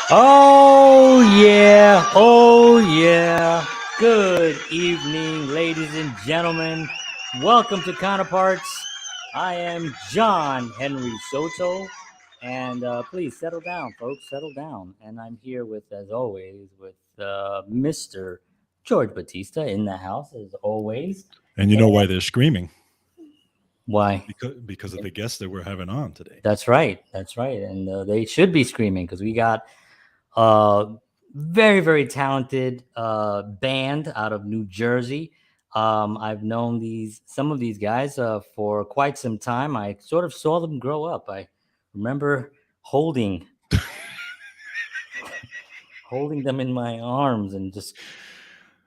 Oh, yeah. Oh, yeah. Good evening, ladies and gentlemen. Welcome to Counterparts. I am John Henry Soto. And please settle down, folks. Settle down. And I'm here with, as always, with Mr. George Batista in the house, as always. And you know why they're screaming? Why? Because of the guests that we're having on today. That's right. That's right. And they should be screaming because we got very, very talented band out of New Jersey. I've known some of these guys for quite some time. I sort of saw them grow up. I remember holding them in my arms and just.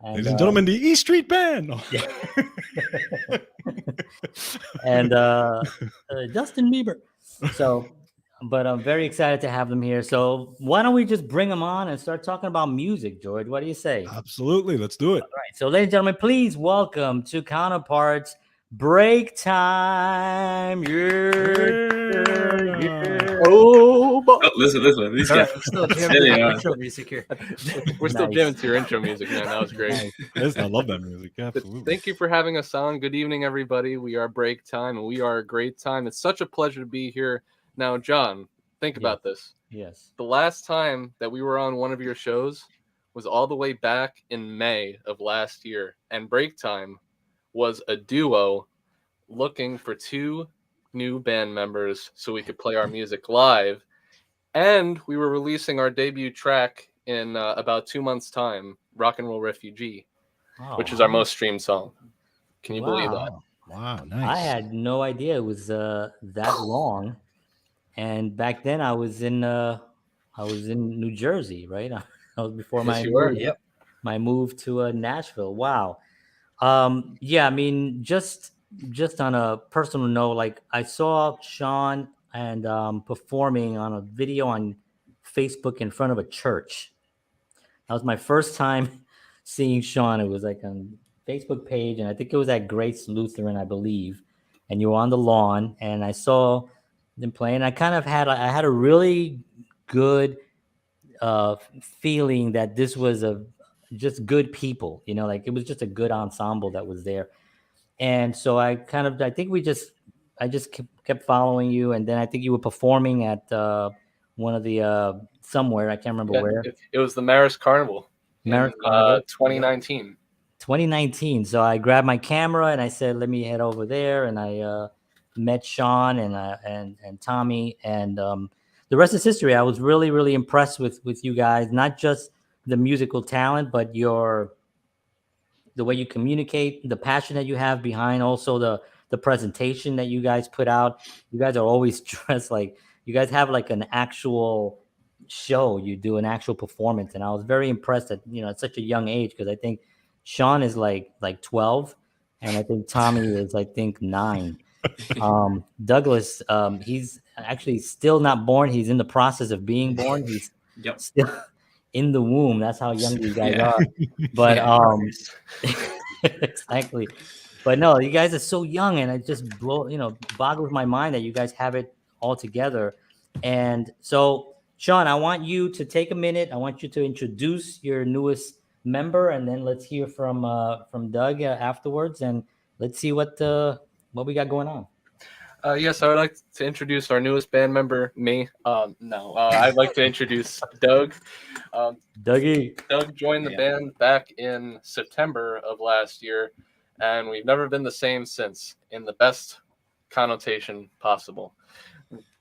Ladies and gentlemen, the E Street Band. And Justin Bieber. So. But I'm very excited to have them here. So why don't we just bring them on and start talking about music, George? What do you say? Absolutely. Let's do it. All right. So, ladies and gentlemen, please welcome to Counterparts Break Time. Listen. These guys. We're still jamming to intro music here. We're still jamming to your intro music, man. That was great. Nice. I love that music. Absolutely. Thank you for having us on. Good evening, everybody. We are Break Time, and we are a great time. It's such a pleasure to be here. Now, John, think about this. Yes. The last time that we were on one of your shows was all the way back in May of last year. And Break Time was a duo looking for two new band members so we could play our music live. And we were releasing our debut track in about 2 months' time, Rock and Roll Refugee, which is our most streamed song. Can you believe that? Wow, nice. I had no idea it was that long. And back then I was in New Jersey, right? I was before my move to Nashville. Wow. Yeah, I mean, just on a personal note, like I saw Sean and performing on a video on Facebook in front of a church. That was my first time seeing Sean. It was like on Facebook page, and I think it was at Grace Lutheran, I believe. And you were on the lawn, and I saw them playing. I had a really good feeling that this was just good people, like it was just a good ensemble that was there. And so I just kept following you, and then I think you were performing at one of the somewhere, I can't remember where. It was the Maris Carnival. Maris Carnival, 2019. 2019. So I grabbed my camera and I said, let me head over there, and I met Sean and Tommy, and the rest is history. I was really, really impressed with you guys, not just the musical talent, but the way you communicate, the passion that you have behind also the presentation that you guys put out. You guys are always dressed like you guys have like an actual show. You do an actual performance, and I was very impressed at at such a young age, because I think Sean is like 12, and I think Tommy is I think 9. Douglas, he's actually still not born. He's in the process of being born. He's still in the womb. That's how young these guys are. But exactly. But no, you guys are so young, and it just boggles my mind that you guys have it all together. And so, Sean, I want you to take a minute. I want you to introduce your newest member, and then let's hear from Doug afterwards, and let's see what we got going on. Yes, I would like to introduce our newest band member, me. I'd like to introduce Doug. Dougie. Doug joined the band back in September of last year, and we've never been the same since, in the best connotation possible.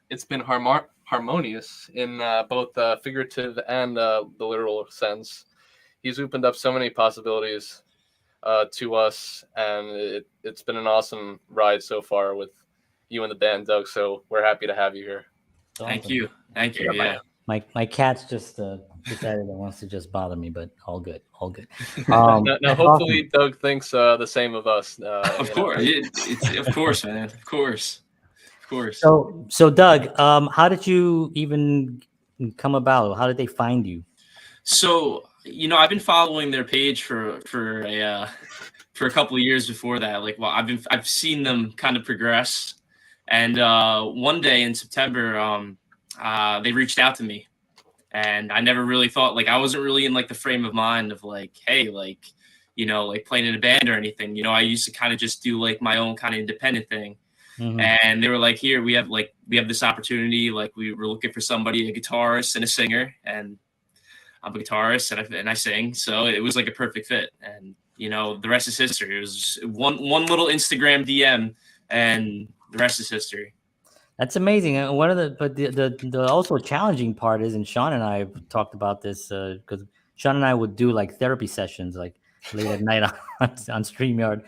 It's been harmonious in both figurative and the literal sense. He's opened up so many possibilities to us, and it's been an awesome ride so far with you and the band, Doug. So we're happy to have you here. Thank you. Yeah. My cat's just decided it wants to just bother me, but all good. Now hopefully awesome. Doug thinks the same of us. Of course, of course, man. Of course. So Doug, how did you even come about? How did they find you? So I've been following their page for a couple of years before that. I've seen them kind of progress, and one day in September, they reached out to me, And I never really thought, like, I wasn't really in like the frame of mind of like, hey, like, you know, like playing in a band or anything. You know, I used to kind of just do like my own kind of independent thing. Mhm. And they were like, here, we have this opportunity. Like, we were looking for somebody, a guitarist and a singer. And I'm a guitarist and I sing. So it was like a perfect fit. And, you know, the rest is history. It was just one little Instagram DM and the rest is history. That's amazing. And one of the also challenging part is, and Sean and I have talked about this because Sean and I would do like therapy sessions like late at night on StreamYard.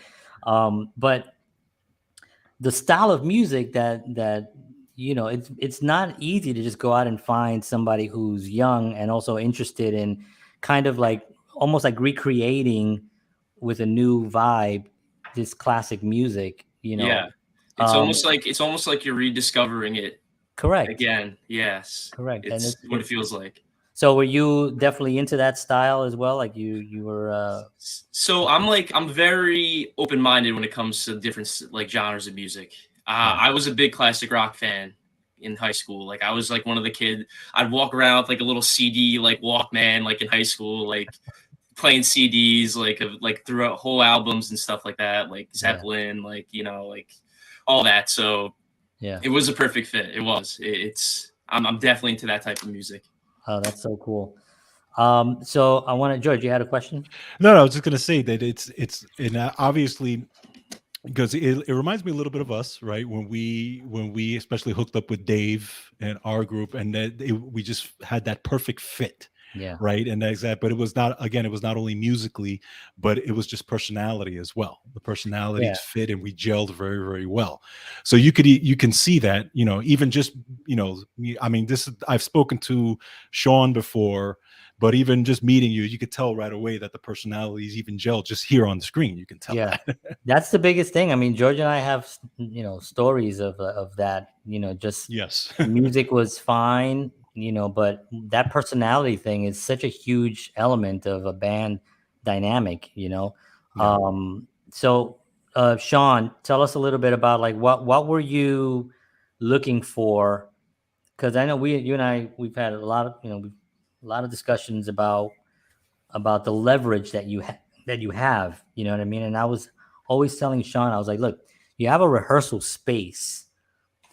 But the style of music that you know, it's not easy to just go out and find somebody who's young and also interested in kind of like almost like recreating with a new vibe this classic music, you know. Yeah. It's Um, almost like you're rediscovering it correct. again. Yes. Correct. And It's what it feels like. so were you definitely into that style as well? Like you were So I'm very open-minded when it comes to different like genres of music. Yeah. I was a big classic rock fan in high school. Like I was like one of the kids. I'd walk around with like a little CD like Walkman like in high school, like playing CDs like throughout whole albums and stuff like that, like Zeppelin, like, you know, like all that. So yeah. it was a perfect fit. It was. I'm definitely into that type of music. Oh, that's so cool. So I want to, George, you had a question? No, I was just gonna say that it's and obviously because it reminds me a little bit of us, right? When we especially hooked up with Dave and our group, and that we just had that perfect fit. Yeah. Right. And that's that. But it was not only musically, but it was just personality as well. The personalities fit and we gelled very, very well. So you can see that, you know, even just, you know, I mean, I've spoken to Sean before, but even just meeting you could tell right away that the personalities even gel just here on the screen. You can tell. Yeah. That's the biggest thing. I mean, George and I have, you know, stories of that, you know, just yes. music was fine, you know, but that personality thing is such a huge element of a band dynamic, you know. Yeah. So Sean, tell us a little bit about like what were you looking for? Because I know you and I, we've had a lot of, you know, a lot of discussions about the leverage that you have, you know what I mean? And I was always telling Sean, I was like, look, you have a rehearsal space,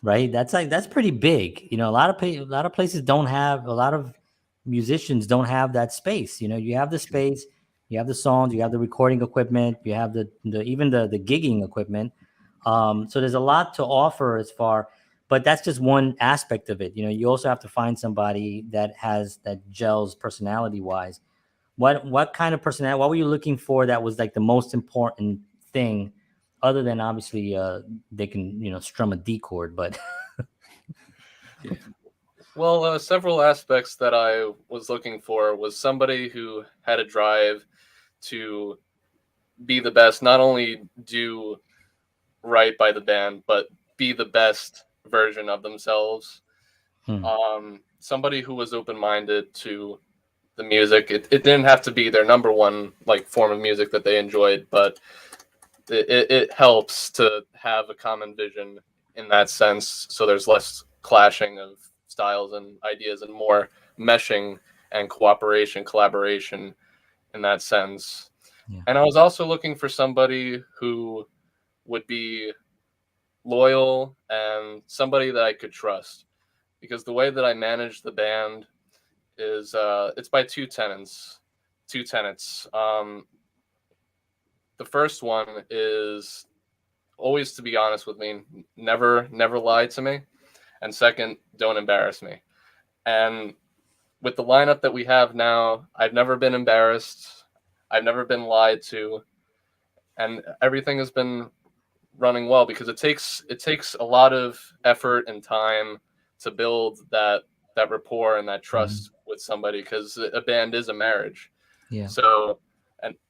right? That's pretty big. You know, a lot of places don't have, a lot of musicians don't have that space. You know, you have the space, you have the songs, you have the recording equipment, you have the even the gigging equipment. So there's a lot to offer as far, but that's just one aspect of it. You know, you also have to find somebody that gels personality wise. What kind of personality, what were you looking for that was like the most important thing, other than obviously they can, you know, strum a D chord, but Well, several aspects that I was looking for was somebody who had a drive to be the best, not only do right by the band, but be the best version of themselves. Somebody who was open-minded to the music. It didn't have to be their number one like form of music that they enjoyed, but it helps to have a common vision in that sense. So there's less clashing of styles and ideas and more meshing and collaboration in that sense. Yeah. And I was also looking for somebody who would be loyal and somebody that I could trust, because the way that I manage the band is it's by two tenets. The first one is always to be honest with me, never lie to me, and second, don't embarrass me. And with the lineup that we have now, I've never been embarrassed, I've never been lied to, and everything has been running well, because it takes a lot of effort and time to build that rapport and that trust with somebody, because a band is a marriage. Yeah. So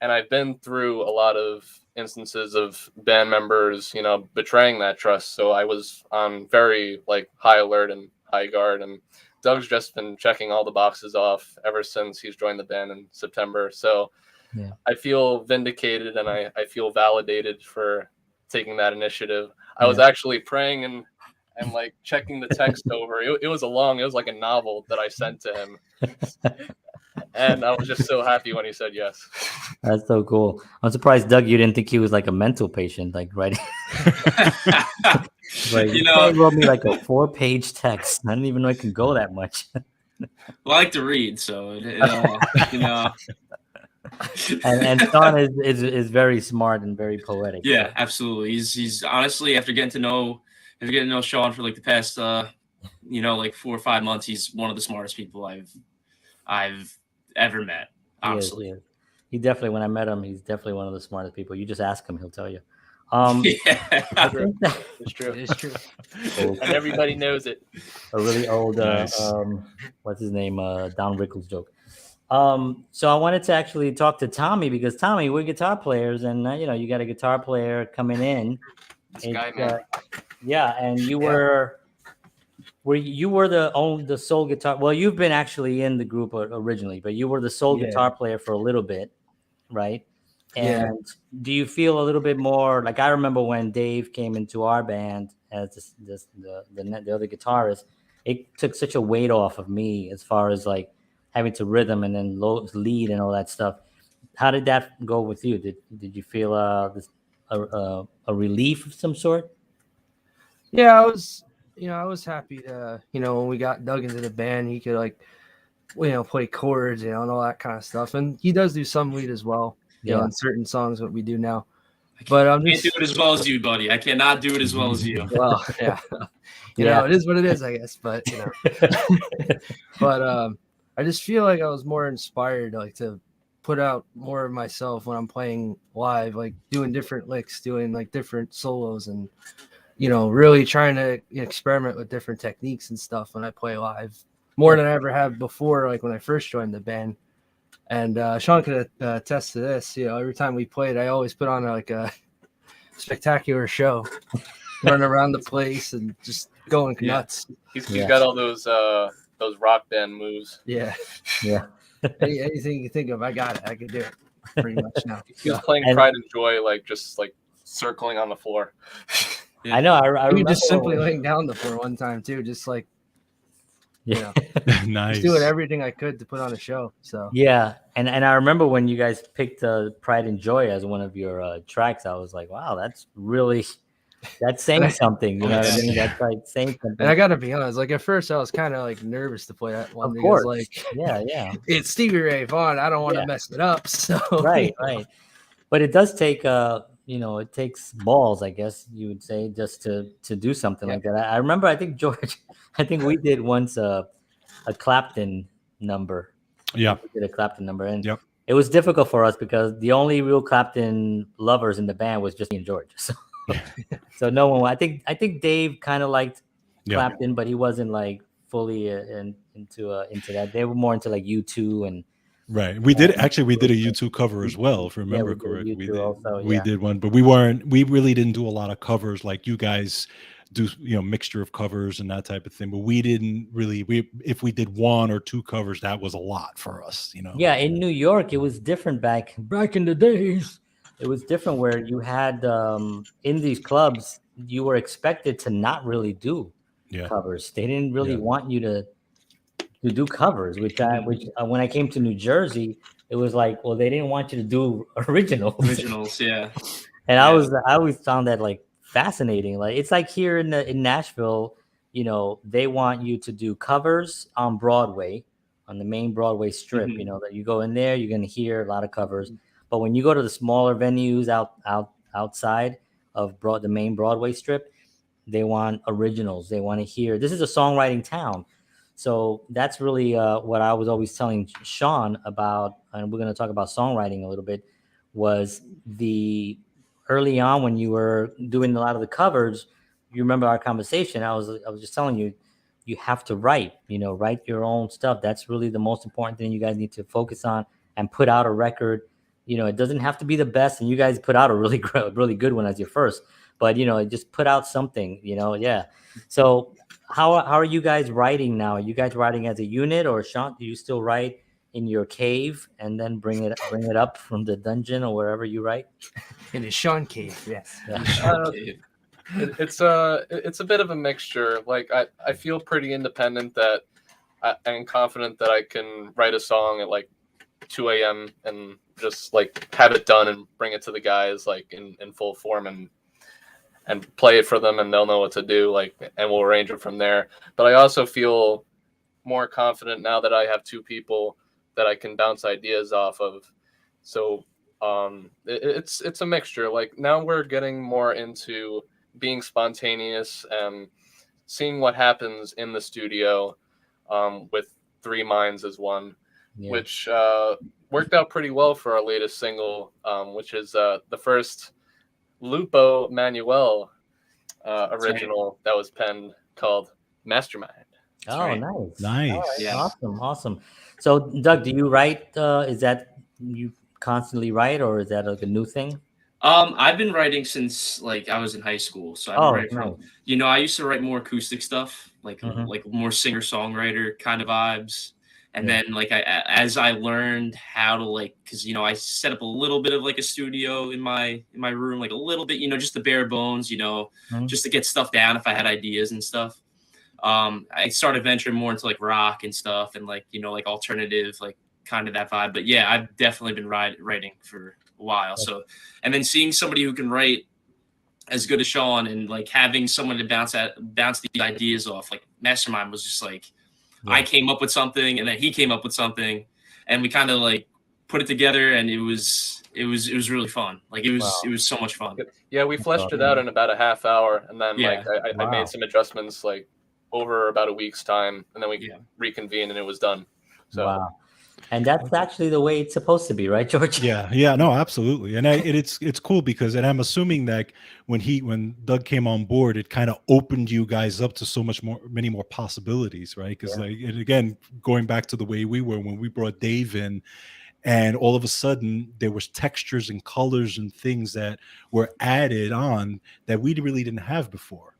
and I've been through a lot of instances of band members, you know, betraying that trust. So I was on very like high alert and high guard, and Doug's just been checking all the boxes off ever since he's joined the band in September. So Yeah. I feel vindicated and I feel validated for taking that initiative. I was actually praying and like checking the text over. It was like a novel that I sent to him. And I was just so happy when he said yes. That's so cool. I'm surprised, Doug, you didn't think he was like a mental patient, like writing. Like, You he know, wrote me like a 4-page text. I didn't even know it could go that much. well, I like to read, so you know. And Sean is very smart and very poetic. Yeah, so. absolutely. He's honestly, after getting to know Sean for like the past like 4 or 5 months, he's one of the smartest people I've ever met. Honestly. He is. He definitely, when I met him, he's definitely one of the smartest people. You just ask him, he'll tell you. Yeah. It's true. It is true. Cool. And everybody knows it. A really old Nice. what's his name, Don Rickles joke. So I wanted to actually talk to Tommy, because Tommy, we're guitar players, and you got a guitar player coming in. This guy, man. Yeah, and you were the sole guitar. Well, you've been actually in the group originally, but you were the sole guitar player for a little bit, right? And do you feel a little bit more like, I remember when Dave came into our band as the other guitarist, it took such a weight off of me as far as like having to rhythm and then lead and all that stuff. How did that go with you? Did you feel a relief of some sort? Yeah, I was happy to, when we got Doug into the band, he could like, play chords, and all that kind of stuff. And he does do some lead as well, in certain songs, what we do now. But I can't do it as well as you, buddy. I cannot do it as well as you. Well, yeah. It is what it is, I guess. But, but I just feel like I was more inspired, like to put out more of myself when I'm playing live, like doing different licks, doing like different solos, and really trying to experiment with different techniques and stuff when I play live, more than I ever have before, like when I first joined the band. And Sean could attest to this. Every time we played, I always put on like a spectacular show, running around the place and just going nuts. He's got all those rock band moves. Yeah. Anything you think of, I got it. I can do it pretty much now. He was playing Pride and Joy, like just like circling on the floor. Yeah. I know. I remember just simply laying down the floor one time too, just like Nice. just doing everything I could to put on a show. So yeah, and I remember when you guys picked Pride and Joy as one of your tracks, I was like, wow, that's saying something. You know what I mean? That's like saying something. And I gotta be honest, like at first I was kind of like nervous to play that one. Of course, like yeah, it's Stevie Ray Vaughan. I don't want to mess it up. So right. But it does take it takes balls, I guess you would say, just to do something like that. I remember, I think we did once a Clapton number. Yeah, we did a Clapton number, and it was difficult for us because the only real Clapton lovers in the band was just me and George. So no one. I think Dave kind of liked Clapton, but he wasn't like fully into that. They were more into like U2 and. Right. We did a U2 cover as well, if I remember correctly. We did one, but we really didn't do a lot of covers like you guys do, mixture of covers and that type of thing. But we didn't really, if we did 1 or 2 covers, that was a lot for us, Yeah, in New York, it was different back in the days. It was different where you had in these clubs, you were expected to not really do covers. They didn't really want you to do covers, which when I came to New Jersey, it was like, well, they didn't want you to do originals. Yeah. And I always found that like fascinating. Like it's like here in Nashville, they want you to do covers on Broadway, on the main Broadway strip. That you go in there, you're gonna hear a lot of covers. But when you go to the smaller venues outside of the main Broadway strip, they want originals. They want to hear. This is a songwriting town. So that's really what I was always telling Sean about, and we're going to talk about songwriting a little bit, was the early on when you were doing a lot of the covers, you remember our conversation, I was just telling you, you have to write your own stuff. That's really the most important thing you guys need to focus on and put out a record. It doesn't have to be the best, and you guys put out a really good one as your first, but just put out something, So how are you guys writing now? Are you guys writing as a unit, or Sean, do you still write in your cave and then bring it up from the dungeon or wherever you write? In his Sean cave, yes. Yeah. It's a bit of a mixture. Like I feel pretty independent that and confident that I can write a song at like 2 a.m. and just like have it done and bring it to the guys like in full form and play it for them, and they'll know what to do, like, and we'll arrange it from there. But I also feel more confident now that I have two people that I can bounce ideas off of. So it's a mixture. Like now we're getting more into being spontaneous and seeing what happens in the studio with three minds as one, which worked out pretty well for our latest single, which is the first Lupo Manuel original that was penned, called Mastermind. Oh, nice. Nice. Yeah. Awesome. So, Doug, do you write? Is that you constantly write, or is that like a new thing? I've been writing since like I was in high school. So I've been writing from, I used to write more acoustic stuff, like more singer-songwriter kind of vibes. And then like as I learned how to like, because I set up a little bit of like a studio in my room, like a little bit, just the bare bones, just to get stuff down if I had ideas and stuff. I started venturing more into like rock and stuff, and like like alternative, like kind of that vibe. But yeah, I've definitely been writing for a while. So, and then seeing somebody who can write as good as Sean, and like having someone to bounce the ideas off, like Mastermind was just like, I came up with something and then he came up with something, and we kind of like put it together, and it was really fun. Like it was so much fun. Yeah, we fleshed it out in about a half hour, and then like I made some adjustments like over about a week's time, and then we reconvened and it was done. So and that's actually the way it's supposed to be, right, George? Yeah, no, absolutely. And it's cool because, and I'm assuming that when Doug came on board, it kind of opened you guys up to many more possibilities, right? Because like, and again, going back to the way we were when we brought Dave in, and all of a sudden there was textures and colors and things that were added on that we really didn't have before.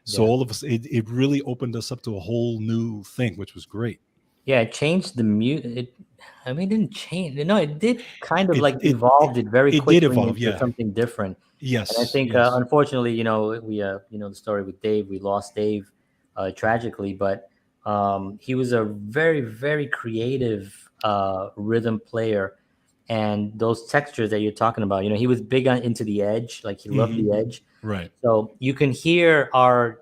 So all of us, it really opened us up to a whole new thing, which was great. Yeah, it changed the music. I mean, it didn't change. No, it did kind of evolved it very quickly. It did evolve, into something different. Yes. And I think, unfortunately, we the story with Dave, we lost Dave tragically, but he was a very, very creative rhythm player. And those textures that you're talking about, he was big into the edge, like he loved the edge. Right. So you can hear how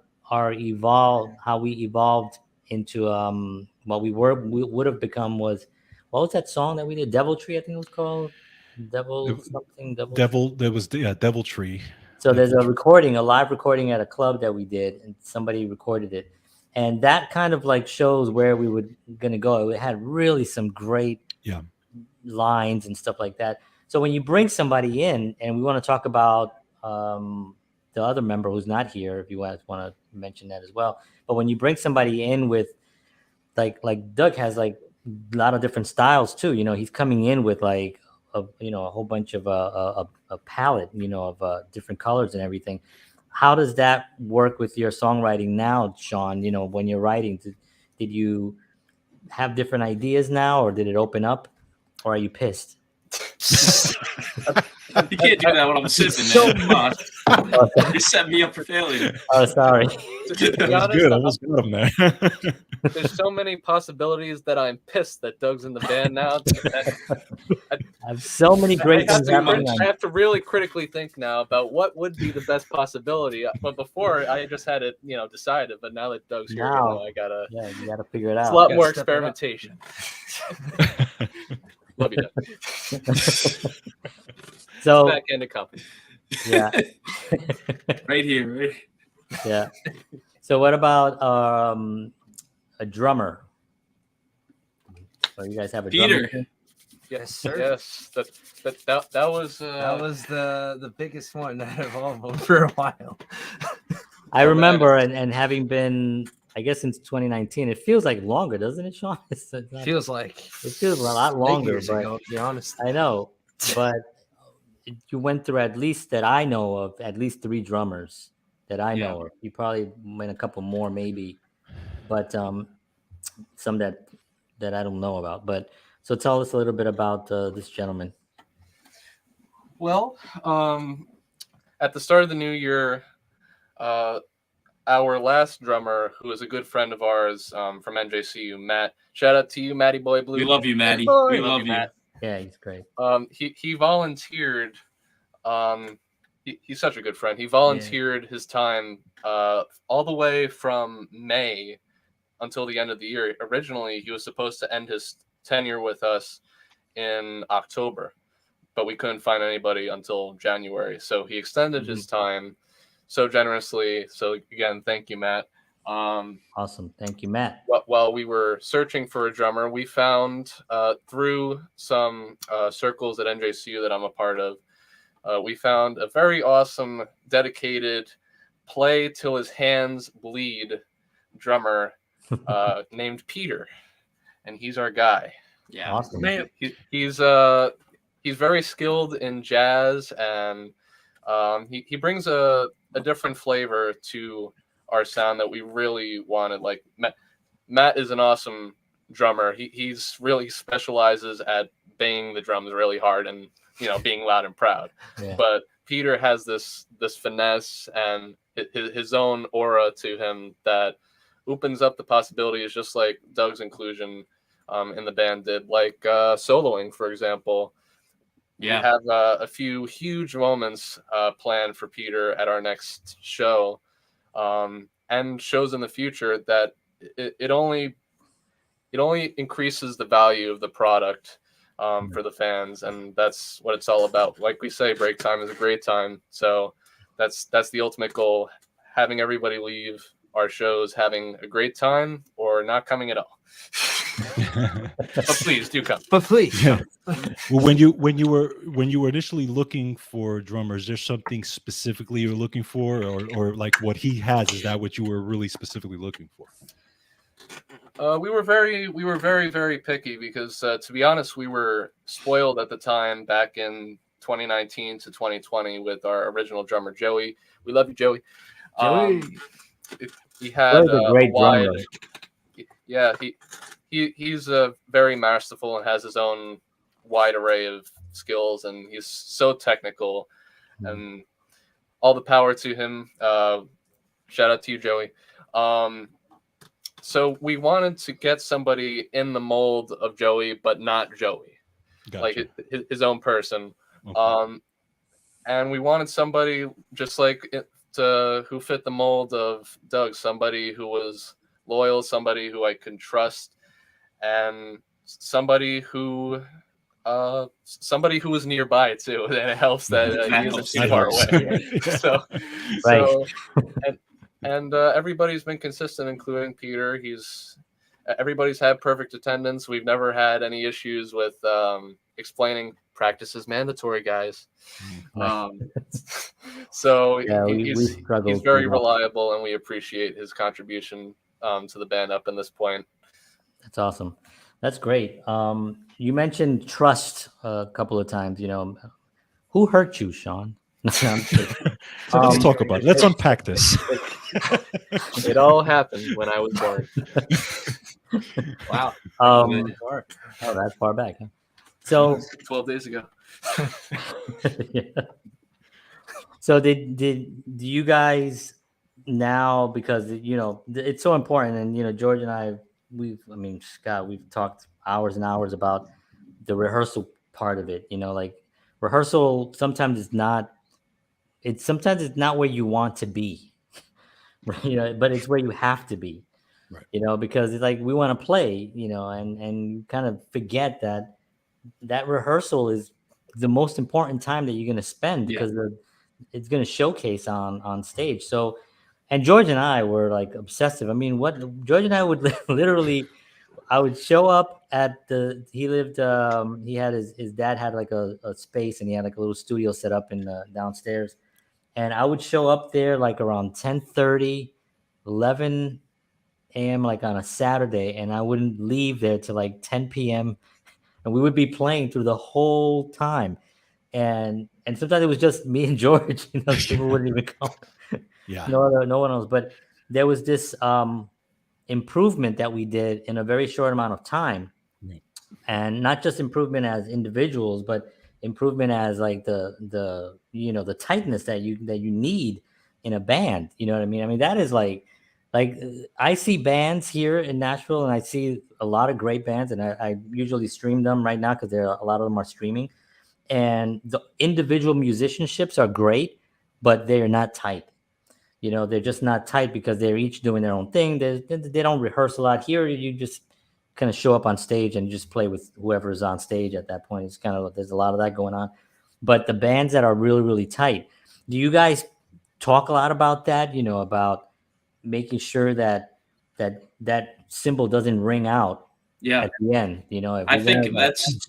we evolved into what we would have become was, what was that song that we did? Deviltry, I think it was called. Devil. There was Deviltry. So there's a live recording at a club that we did, and somebody recorded it, and that kind of like shows where we were gonna go. It had really some great lines and stuff like that. So when you bring somebody in, and we want to talk about the other member who's not here, if you want to mention that as well. But when you bring somebody in with like Doug has like a lot of different styles too. He's coming in with like a whole bunch of a palette, of different colors and everything. How does that work with your songwriting now, Sean? When you're writing, did you have different ideas now, or did it open up, or are you pissed? You can't do that when I'm sipping, man. Come on. You set me up for failure. Oh, sorry. That was good. I'm there. There's so many possibilities that I'm pissed that Doug's in the band now. I have so many great things happening. I have to really critically think now about what would be the best possibility. But before, I just had it, decided. But now that Doug's here, I gotta. Yeah, you gotta figure it out. It's a lot more experimentation. Love you, Doug. So back end of company. Yeah. Right here. Yeah. So what about a drummer? So you guys have a Peter. drummer? Yes, sir. Yes, that was that was the biggest one out of all of them for a while. I remember, and having been, I guess, since 2019, it feels like longer, doesn't it, Sean? It feels a lot longer. Years ago, to be honest. I know, but you went through, at least that I know of, at least 3 drummers that I know of. You probably went a couple more, maybe, but some that I don't know about. But so tell us a little bit about this gentleman. Well, at the start of the new year, our last drummer, who is a good friend of ours from NJCU, Matt. Shout out to you, Matty Boy Blue. We love you, Maddie. boy. We love you. Matt. Yeah, he's great. He volunteered. He's such a good friend. He volunteered his time all the way from May until the end of the year. Originally, he was supposed to end his tenure with us in October, but we couldn't find anybody until January. So he extended his time so generously. So again, thank you, Matt. Awesome. Thank you, Matt. While we were searching for a drummer, we found through some circles at NJCU that I'm a part of, we found a very awesome, dedicated, play till his hands bleed drummer named Peter, and he's our guy. Yeah. Awesome. Man, He's very skilled in jazz, and he brings a different flavor to our sound that we really wanted. Like Matt is an awesome drummer. He's really specializes at banging the drums really hard and being loud and proud. Yeah. But Peter has this finesse and his own aura to him that opens up the possibilities, just like Doug's inclusion in the band did, like soloing, for example. Yeah. We have a few huge moments planned for Peter at our next show, and shows in the future that it only increases the value of the product for the fans, and that's what it's all about. Like we say, break time is a great time. So that's the ultimate goal: having everybody leave our shows having a great time or not coming at all. But please do come. but please. Yeah. Well, when you were initially looking for drummers, there's something specifically you're looking for, or like what he has, is that what you were really specifically looking for? We were very, very picky because, to be honest, we were spoiled at the time back in 2019 to 2020 with our original drummer Joey. We love you, Joey. Joey. He had Joey's a great wide, drummer. yeah. He's very masterful and has his own wide array of skills, and he's so technical, and all the power to him. Shout out to you, Joey. So we wanted to get somebody in the mold of Joey, but not Joey, Gotcha. like his own person. Okay. And we wanted somebody just like who fit the mold of Doug, somebody who was loyal, somebody who I could trust, and somebody who was nearby too. And it helps that he isn't too far away. So, Right. and everybody's been consistent, including Peter. Everybody's had perfect attendance. We've never had any issues with explaining practice is mandatory, guys. So Yeah, he's very reliable, and we appreciate his contribution to the band up in this point. That's awesome. That's great. You mentioned trust a couple of times. Who hurt you, Sean? So let's talk about it. Let's unpack this. It all happened when I was born. Wow. Oh, that's far back. Huh? So 12 days ago. yeah. So do you guys now, because it's so important, and George and I, Scott, we've talked hours and hours about the rehearsal part of it. Like rehearsal sometimes is not. Sometimes it's not where you want to be, but it's where you have to be, right. Because it's like we want to play, and you kind of forget that rehearsal is the most important time that you're going to spend, because it's going to showcase on stage. So, and George and I were like obsessive. I mean, George and I would literally, I would show up at he had his dad had like a space, and he had like a little studio set up in downstairs. And I would show up there like around 10:30, 11 a.m. like on a Saturday, and I wouldn't leave there till like 10 p.m. And we would be playing through the whole time. And sometimes it was just me and George. People wouldn't even come. Yeah. No one else. But there was this improvement that we did in a very short amount of time, and not just improvement as individuals, but improvement as like the tightness that you need in a band. You know what I mean? I mean, that is like I see bands here in Nashville, and I see a lot of great bands, and I usually stream them right now because a lot of them are streaming, and the individual musicianships are great, but they're not tight. You know, they're just not tight because they're each doing their own thing. They don't rehearse a lot. Here, you just kind of show up on stage and just play with whoever's on stage at that point. It's kind of, there's a lot of that going on. But the bands that are really, really tight, do you guys talk a lot about that? You know, about making sure that that cymbal doesn't ring out Yeah, at the end. You know, if I we're think gonna, that's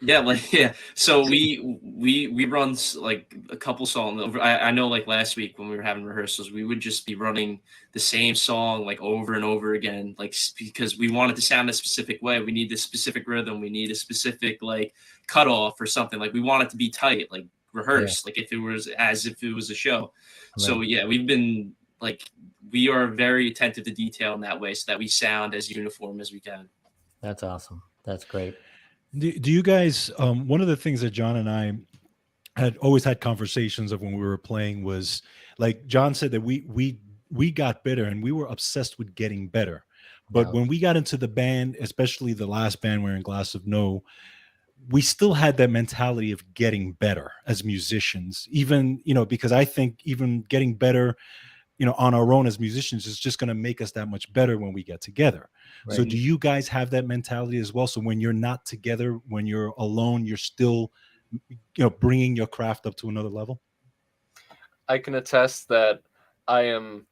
yeah. So we run like a couple songs. I know like last week when we were having rehearsals, we would just be running the same song like over and over again, like because we want it to sound a specific way. We need this specific rhythm. We need a specific like cutoff or something. Like we want it to be tight, like rehearsed, like if it was as if it was a show. So Right. yeah, we've been like we are very attentive to detail in that way, so that we sound as uniform as we can. That's awesome. That's great. Do you guys? One of the things that John and I had always had conversations of when we were playing was, like John said, that we got better and we were obsessed with getting better. But Yeah. when we got into the band, especially the last band we're in, Glass of No, we still had that mentality of getting better as musicians, even, you know, because I think even getting better, you know, on our own as musicians is just going to make us that much better when we get together. Right. So do you guys have that mentality as well? So when you're not together, when you're alone, you're still, you know, bringing your craft up to another level? I can attest that I am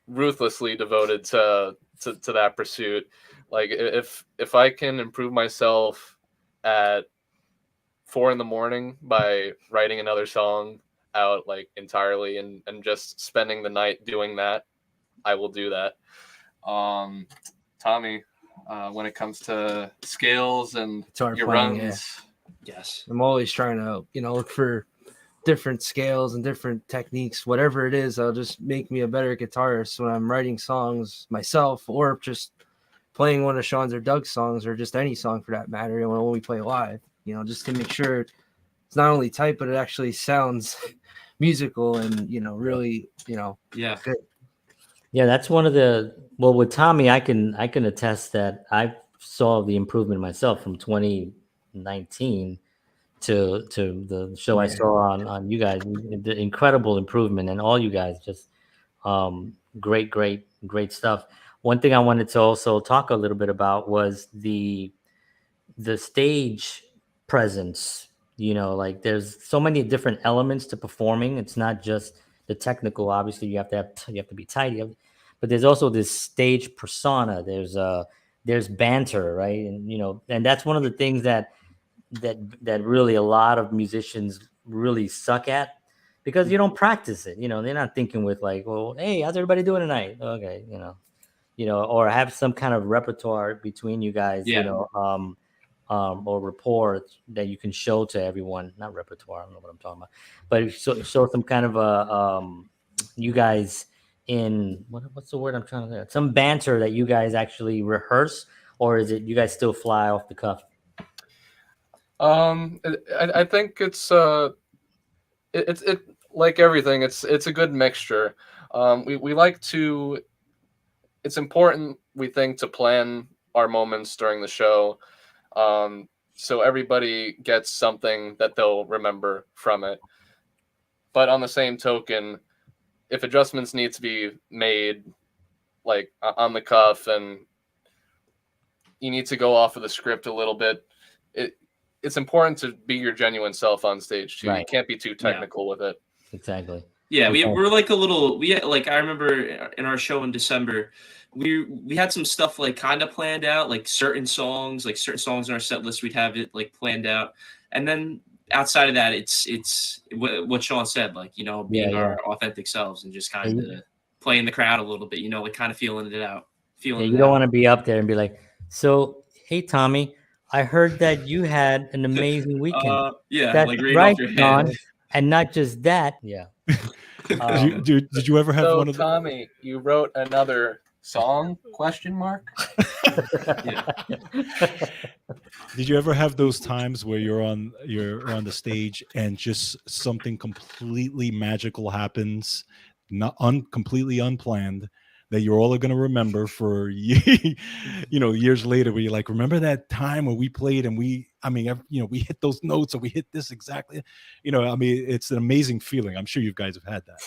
ruthlessly devoted to that pursuit. Like if I can improve myself at 4 a.m. by writing another song out like entirely and just spending the night doing that, I will do that. Tommy, when it comes to scales and Guitar your playing, runs, Yes. I'm always trying to, look for different scales and different techniques, whatever it is. That'll just make me a better guitarist when I'm writing songs myself, or just playing one of Sean's or Doug's songs, or just any song for that matter. When we play live, just to make sure it's not only tight, but it actually sounds musical and, really, Yeah. good. Yeah, that's one of the, well, with Tommy, I can attest that I saw the improvement myself from 2019 to the show I saw on you guys. The incredible improvement, and all you guys just great stuff. One thing I wanted to also talk a little bit about was the stage presence. Like there's so many different elements to performing. It's not just the technical. Obviously, you have to be tight. But there's also this stage persona. There's banter, right? And that's one of the things that really a lot of musicians really suck at, because you don't practice it. They're not thinking with like, well, hey, how's everybody doing tonight? Okay, or have some kind of repertoire between you guys. Yeah. Or rapport that you can show to everyone. Not repertoire, I don't know what I'm talking about, but show some kind of you guys in what's the word I'm trying to say? Some banter that you guys actually rehearse, or is it you guys still fly off the cuff? I think it's like everything. It's a good mixture. We like to. It's important, we think, to plan our moments during the show, so everybody gets something that they'll remember from it. But on the same token, if adjustments need to be made, like on the cuff, and you need to go off of the script a little bit, it's important to be your genuine self on stage too. Right. You can't be too technical with it. Exactly. Yeah, we're like a little. I remember in our show in December, we had some stuff like kind of planned out, like certain songs in our set list. We'd have it like planned out, and then outside of that, it's what Sean said, like being our authentic selves and just kind of playing the crowd a little bit, like kind of feeling it out. You don't want to be up there and be like, so hey Tommy, I heard that you had an amazing weekend. That's like right right, off your John. head. And not just that. Yeah. Did you ever have so one of Tommy, you wrote another song? ? Yeah. Did you ever have those times where you're on the stage and just something completely magical happens not completely unplanned, that you're all going to remember for years later, where you're like, remember that time when we played and we hit those notes, or we hit this exactly, it's an amazing feeling. I'm sure you guys have had that.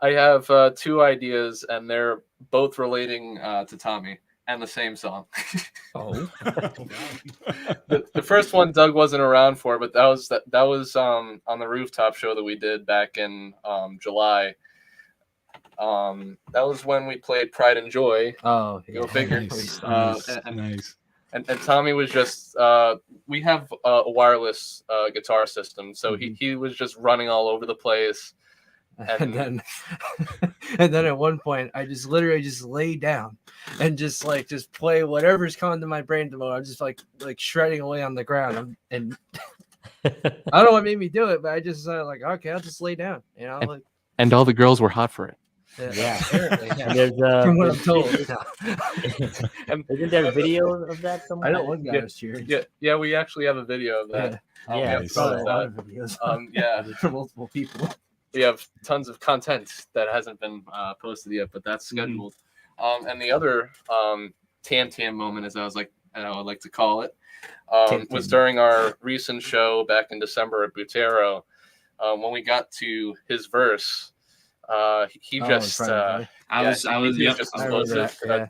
I have 2 ideas, and they're both relating to Tommy and the same song. Oh. The first one Doug wasn't around for, but that was on the rooftop show that we did back in July. That was when we played Pride and Joy. Oh, Go figure. Nice. And Tommy was just we have a wireless guitar system, so he was just running all over the place. And then at one point, I just literally just lay down and just play whatever's coming to my brain at the moment. I'm just like shredding away on the ground, and I don't know what made me do it, but I just like, okay, I'll just lay down, and all the girls were hot for it. Yeah. Yeah. There's From what I'm told. Isn't there a video of that somewhere? I know one guy was cheering. Yeah, we actually have a video of that. Yeah, we have probably a lot of videos. For multiple people. We have tons of content that hasn't been posted yet, but that's scheduled. And the other Tam moment, as I would like to call it, was during our recent show back in December at Butero. When we got to his verse, he just just explosive.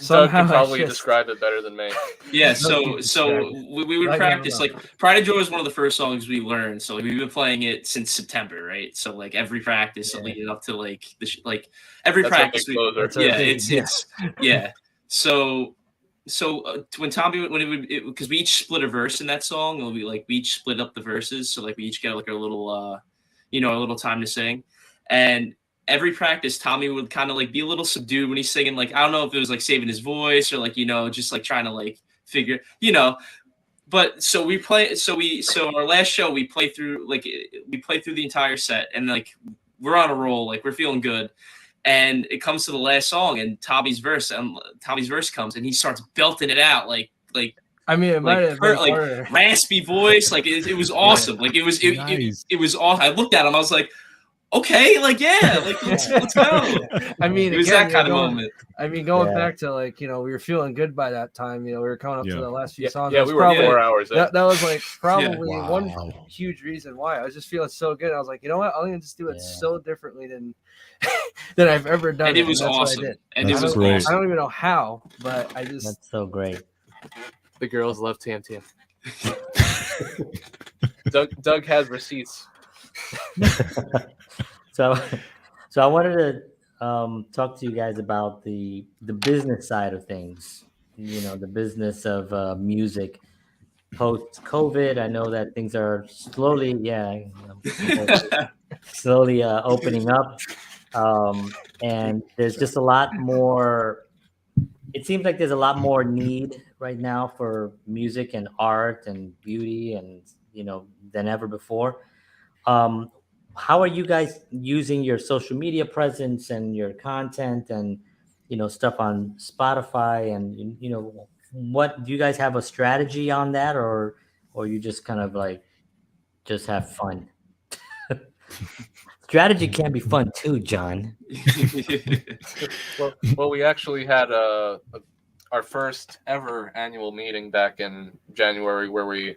Doug can probably describe it better than me. Yeah, so we would practice. Like, Pride and Joy was one of the first songs we learned. So we've been playing it since September, right? So like every practice leading up to every practice. So when Tommy because we each split a verse in that song, and we each split up the verses. So like we each get like a little a little time to sing, and every practice, Tommy would kind of be a little subdued when he's singing. Like, I don't know if it was saving his voice or just trying to figure, But so we play. So our last show we play through the entire set, and we're on a roll. We're feeling good, and it comes to the last song, and Tommy's verse comes, and he starts belting it out I mean, it might have been raspy voice. It was awesome. It was awesome. I looked at him. I was like, okay, let's go. I mean, it was that kind of moment. I mean, going back to we were feeling good by that time. We were coming up to the last few songs. Yeah, we were 4 hours. That was probably one huge reason why I was just feeling so good. I was like, you know what, I'm gonna just do it so differently than I've ever done. And it was awesome. And it was great. I don't even know how, but I just. That's so great. The girls love Tam. Doug has receipts. So I wanted to talk to you guys about the business side of things. The business of music post COVID. I know that things are slowly opening up, and there's just a lot more. It seems like there's a lot more need right now for music and art and beauty and than ever before. How are you guys using your social media presence and your content and stuff on Spotify, and what do you guys have a strategy on that, or you just kind of just have fun? Strategy can be fun too, John. Well, we actually had our first ever annual meeting back in January where we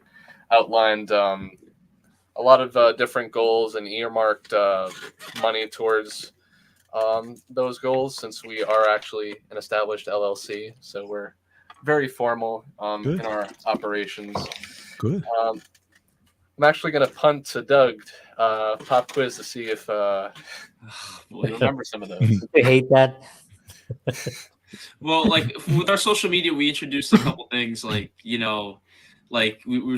outlined a lot of different goals and earmarked money towards those goals, since we are actually an established LLC. So we're very formal in our operations. Good. I'm actually going to punt to Doug pop quiz to see if we remember some of those. I hate that. Well, with our social media, we introduced a couple things we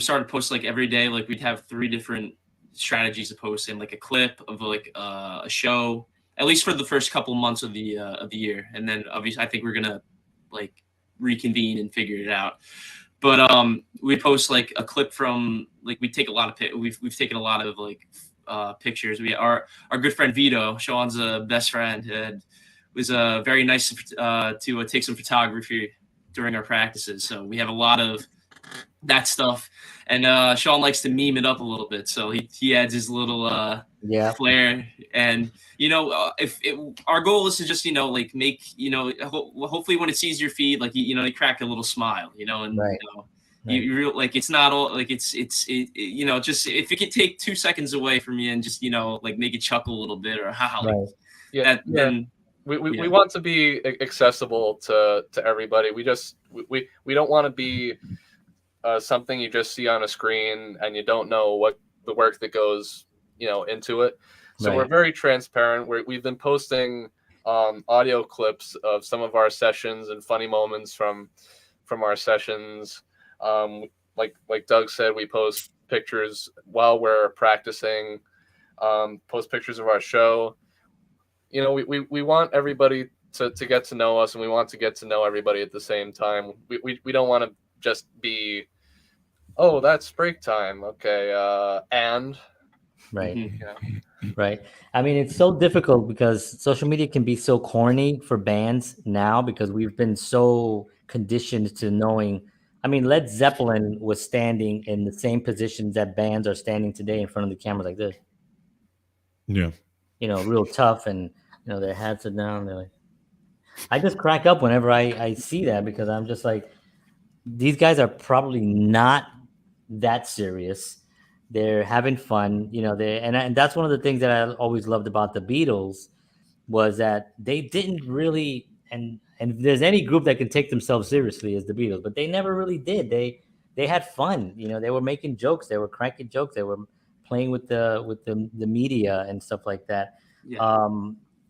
started posting every day. We'd have 3 different strategies to post in, a clip of a show, at least for the first couple months of the year, and then obviously I think we're gonna reconvene and figure it out. But we post a clip from we take a lot of we've taken a lot of pictures. Our good friend Vito, Sean's best friend, and was very nice to take some photography during our practices. So we have a lot of that stuff. And Sean likes to meme it up a little bit, so he adds his little Yeah. flair. And if our goal is to just like make hopefully when it sees your feed, like you crack a little smile, and Right. you real like it's not all like it's just if it could take 2 seconds away from you and just like make it chuckle a little bit or haha, like Right. Yeah, then we want to be accessible to everybody. We don't want to be something you just see on a screen and you don't know what the work that goes into it. So we're Right. very transparent. We've been posting audio clips of some of our sessions and funny moments from our sessions. Like Doug said, we post pictures while we're practicing. Post pictures of our show. We want everybody to get to know us, and we want to get to know everybody at the same time. We don't want to just be, oh, that's break time, okay, and Right. Mhm. Right. I mean, it's so difficult because social media can be so corny for bands now because we've been so conditioned to knowing. I mean, Led Zeppelin was standing in the same positions that bands are standing today in front of the cameras like this, Yeah. real tough, and their hats are down. They're like, I just crack up whenever I see that because I'm just like, these guys are probably not that serious. They're having fun, and that's one of the things that I always loved about the Beatles was that they didn't really, and if there's any group that can take themselves seriously is the Beatles, but they never really did. They had fun, they were making jokes, they were cracking jokes, they were playing with the media and stuff like that. Yeah.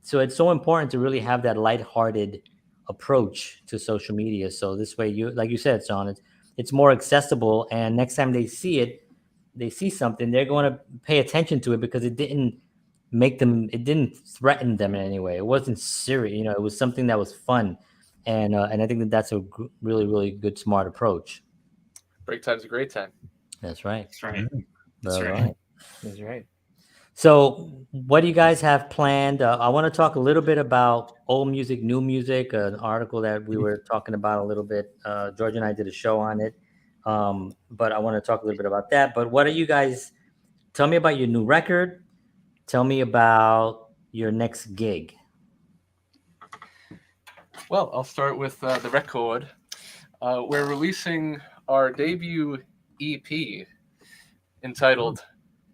So it's so important to really have that lighthearted approach to social media. So this way, like you said, Sean, it's more accessible, and next time they see something, they're going to pay attention to it because it didn't threaten them in any way. It wasn't serious, it was something that was fun, and I think that's a really, really good, smart approach. break time's a great time. That's right. That's right. That's right. right. That's right. So what do you guys have planned? I want to talk a little bit about old music, new music, an article that we were talking about a little bit. George and I did a show on it, but I want to talk a little bit about that. But what are you guys, tell me about your new record. Tell me about your next gig. Well, I'll start with the record. We're releasing our debut EP entitled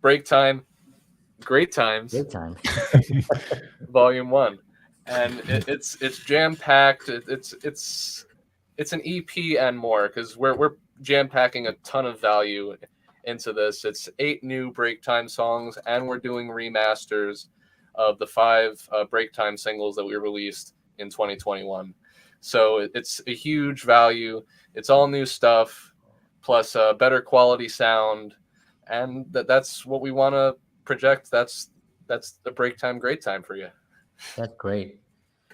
BreakTime Great Times, Great time. Volume 1. And it's jam-packed. It's an EP and more because we're jam-packing a ton of value into this. It's 8 new break time songs, and we're doing remasters of the 5 break time singles that we released in 2021. So it's a huge value. It's all new stuff, plus better quality sound, and that's what we want to project. That's the break time great time for you. That's great.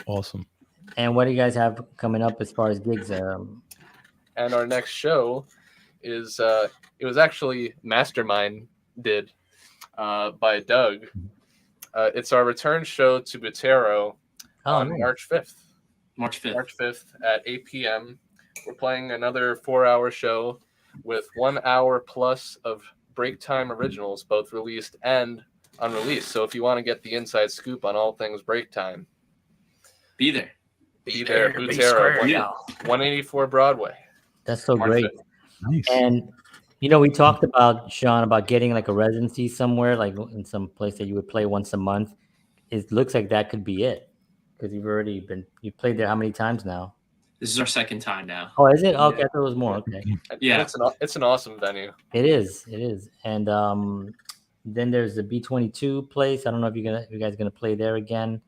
Awesome. And what do you guys have coming up as far as gigs? And our next show is it was actually Mastermind did by Doug. It's our return show to Butero on nice. March 5th. March 5th. March 5th at 8 p.m. We're playing another 4-hour show with 1 hour plus of break time originals, both released and unreleased. So if you want to get the inside scoop on all things break time, Be there. be there, Butero, 184 Broadway. That's so March great. 5th. Nice. And we talked about, Sean, about getting like a residency somewhere, like in some place that you would play once a month. It looks like that could be it because you played there how many times now? This is our second time now. Oh, is it? Okay, I thought it was more. Okay. Yeah. And it's an awesome venue. It is. And then there's the B-22 place. I don't know if you guys are gonna play there again.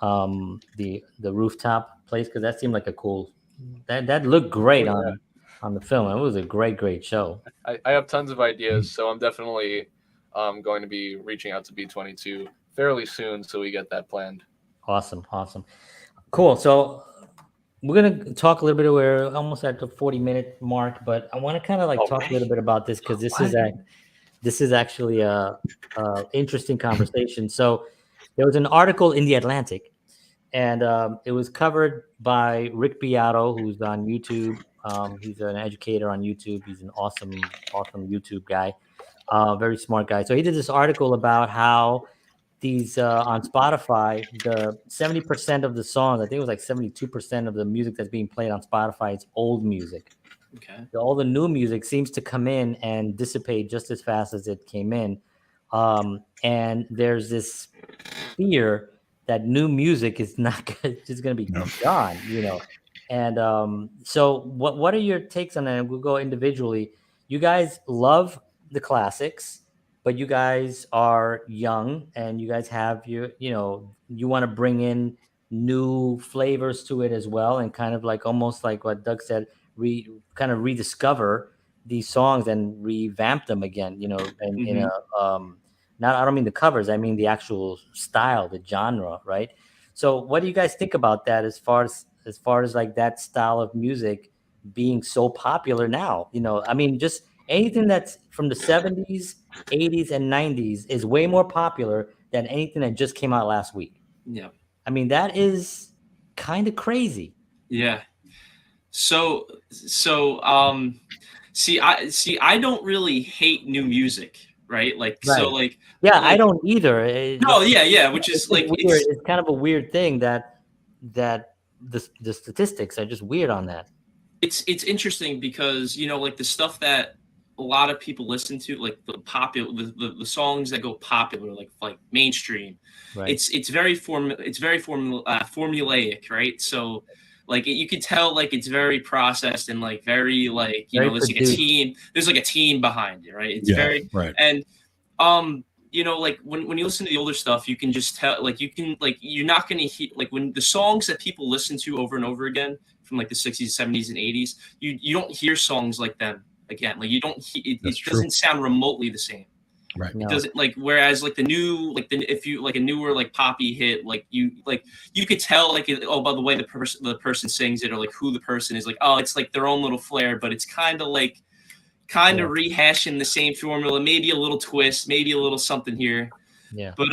The rooftop place, because that seemed like a cool. That looked great on the film. It was a great show. I have tons of ideas, so I'm definitely going to be reaching out to B-22 fairly soon, so we get that planned. Awesome. Cool. So we're gonna talk a little bit. We're almost at the 40-minute mark, but I want to kind of like talk a little bit about this because this is actually a interesting conversation. So there was an article in the Atlantic, and it was covered by Rick Beato, who's on YouTube. He's an educator on YouTube. He's an awesome YouTube guy. Very smart guy. So he did this article about how these on Spotify, the 70% of the songs, I think it was like 72% of the music that's being played on Spotify is old music. Okay. All the new music seems to come in and dissipate just as fast as it came in. And there's this fear that new music is not just going to be gone, you know. And so what are your takes on that? And we'll go individually. You guys love the classics, but you guys are young and you guys have you want to bring in new flavors to it as well, and kind of like almost like what Doug said, kind of rediscover these songs and revamp them again, you know, and in a not, I don't mean the covers, I mean the actual style, the genre, right? So what do you guys think about that as far as like that style of music being so popular now? You know, I mean, just anything that's from the 70s, 80s, and 90s is way more popular than anything that just came out last week. Yeah. I mean, that is kind of crazy. Yeah. So I don't really hate new music, right? Like, Right. so like, yeah, like, I don't either. No, yeah, which is like weird. It's kind of a weird thing that the statistics are just weird on that. It's interesting because, you know, like the stuff that a lot of people listen to, like the popular, the songs that go popular, like mainstream, Right. it's very formulaic, right? So like you could tell like it's very processed and like very like, you Very know, there's like a team, behind it, right? It's very right. And you know, like when you listen to the older stuff, you can just tell, like you can, like you're not going to hear, like when the songs that people listen to over and over again from like the 60s, 70s, and 80s, you don't hear songs like them again. Like you don't, it doesn't sound remotely the same. Right. It doesn't, like, whereas like if you like a newer like poppy hit, like you could tell like, oh, by the way the person sings it, or like who the person is, like, oh, it's like their own little flair, but it's kind of rehashing the same formula, maybe a little twist, maybe a little something here. Yeah. But